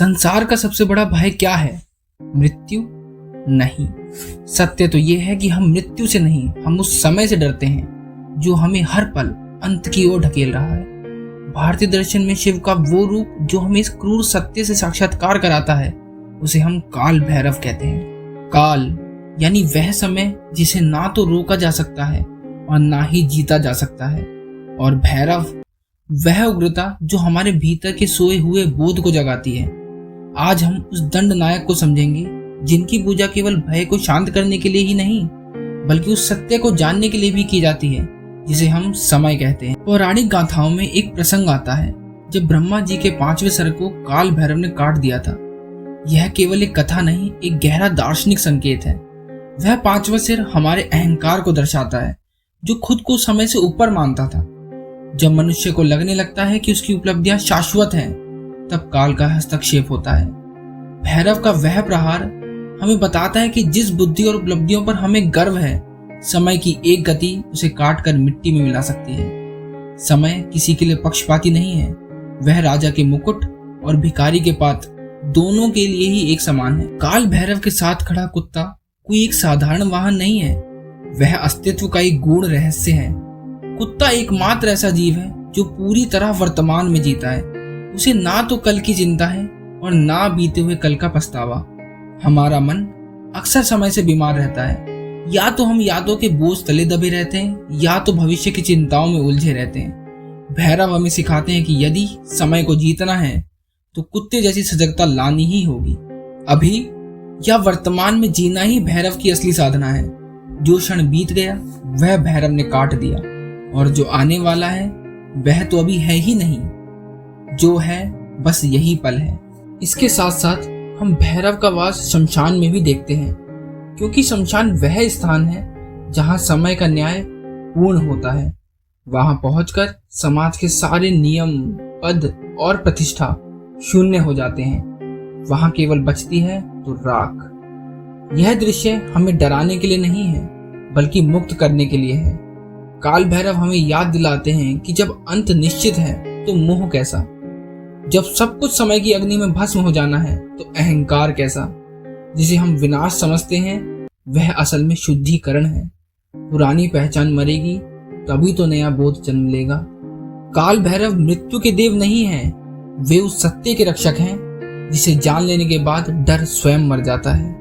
संसार का सबसे बड़ा भय क्या है? मृत्यु? नहीं, सत्य तो यह है कि हम मृत्यु से नहीं, हम उस समय से डरते हैं जो हमें हर पल अंत की ओर ढकेल रहा है। भारतीय दर्शन में शिव का वो रूप जो हमें इस क्रूर सत्य से साक्षात्कार कराता है, उसे हम काल भैरव कहते हैं। काल यानी वह समय जिसे ना तो रोका जा सकता है और ना ही जीता जा सकता है, और भैरव वह उग्रता जो हमारे भीतर के सोए हुए बोध को जगाती है। आज हम उस दंड नायक को समझेंगे जिनकी पूजा केवल भय को शांत करने के लिए ही नहीं, बल्कि उस सत्य को जानने के लिए भी की जाती है जिसे हम समय कहते हैं। पौराणिक गाथाओं में एक प्रसंग आता है जब ब्रह्मा जी के 5वें सर को काल भैरव ने काट दिया था। यह केवल एक कथा नहीं, एक गहरा दार्शनिक संकेत है। वह 5वां सिर हमारे अहंकार को दर्शाता है, जो खुद को समय से ऊपर मानता था। जब मनुष्य को लगने लगता है कि उसकी उपलब्धियां शाश्वत हैं, तब काल का हस्तक्षेप होता है। भैरव का वह प्रहार हमें बताता है कि जिस बुद्धि और उपलब्धियों पर हमें गर्व है, समय की एक गति उसे काट कर मिट्टी में मिला सकती है। समय किसी के लिए पक्षपाती नहीं है, वह राजा के मुकुट और भिखारी के पात दोनों के लिए ही एक समान है। काल भैरव के साथ खड़ा कुत्ता कोई एक साधारण वाहन नहीं है, वह अस्तित्व का एक गूढ़ रहस्य है। कुत्ता एकमात्र ऐसा जीव है जो पूरी तरह वर्तमान में जीता है। उसे ना तो कल की चिंता है और ना बीते हुए कल का पछतावा। हमारा मन अक्सर समय से बीमार रहता है, या तो हम यादों के बोझ तले दबे रहते हैं या तो भविष्य की चिंताओं में उलझे रहते हैं। भैरव हमें सिखाते हैं कि यदि समय को जीतना है तो कुत्ते जैसी सजगता लानी ही होगी। अभी या वर्तमान में जीना ही भैरव की असली साधना है। जो क्षण बीत गया वह भैरव ने काट दिया, और जो आने वाला है वह तो अभी है ही नहीं, जो है बस यही पल है। इसके साथ साथ हम भैरव का वास शमशान में भी देखते हैं, क्योंकि शमशान वह स्थान है जहां समय का न्याय पूर्ण होता है। वहां पहुंचकर समाज के सारे नियम, पद और प्रतिष्ठा शून्य हो जाते हैं। वहां केवल बचती है तो राख। यह दृश्य हमें डराने के लिए नहीं है, बल्कि मुक्त करने के लिए है। काल भैरव हमें याद दिलाते हैं कि जब अंत निश्चित है तो मोह कैसा, जब सब कुछ समय की अग्नि में भस्म हो जाना है तो अहंकार कैसा। जिसे हम विनाश समझते हैं वह असल में शुद्धिकरण है। पुरानी पहचान मरेगी तभी तो नया बोध जन्म लेगा। काल भैरव मृत्यु के देव नहीं हैं, वे उस सत्य के रक्षक हैं जिसे जान लेने के बाद डर स्वयं मर जाता है।